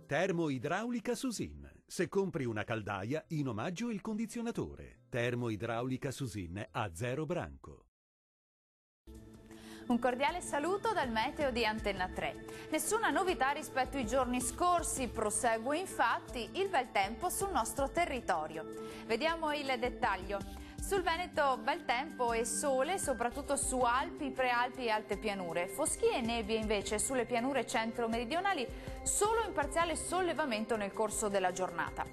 Termoidraulica Susin. Se compri una caldaia, in omaggio il condizionatore. Termoidraulica Susin a 0 branco. Un cordiale saluto dal meteo di Antenna 3. Nessuna novità rispetto ai giorni scorsi, prosegue infatti il bel tempo sul nostro territorio. Vediamo il dettaglio. Sul Veneto bel tempo e sole, soprattutto su Alpi, Prealpi e alte pianure. Foschie e nebbie invece sulle pianure centro-meridionali, solo in parziale sollevamento nel corso della giornata.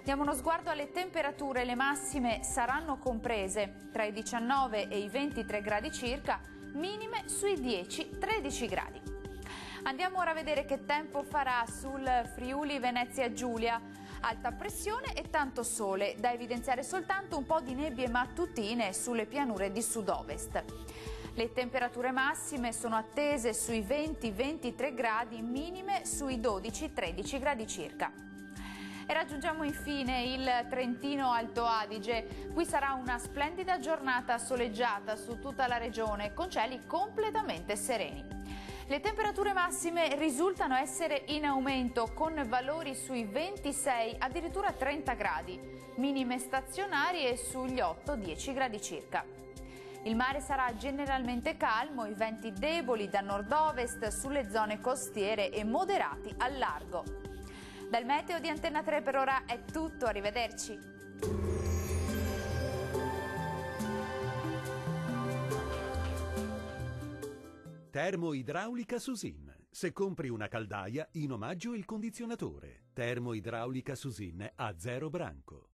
Diamo uno sguardo alle temperature, le massime saranno comprese tra i 19 e i 23 gradi circa, minime sui 10-13 gradi. Andiamo ora a vedere che tempo farà sul Friuli Venezia Giulia. Alta pressione e tanto sole, da evidenziare soltanto un po' di nebbie mattutine sulle pianure di sud-ovest. Le temperature massime sono attese sui 20-23 gradi, minime sui 12-13 gradi circa. E raggiungiamo infine il Trentino Alto Adige. Qui sarà una splendida giornata soleggiata su tutta la regione, con cieli completamente sereni. Le temperature massime risultano essere in aumento, con valori sui 26, addirittura 30 gradi, minime stazionarie sugli 8-10 gradi circa. Il mare sarà generalmente calmo, i venti deboli da nord-ovest sulle zone costiere e moderati al largo. Dal meteo di Antenna 3 per ora è tutto, arrivederci. Termoidraulica Susin. Se compri una caldaia, in omaggio il condizionatore. Termoidraulica Susin a 0 branco.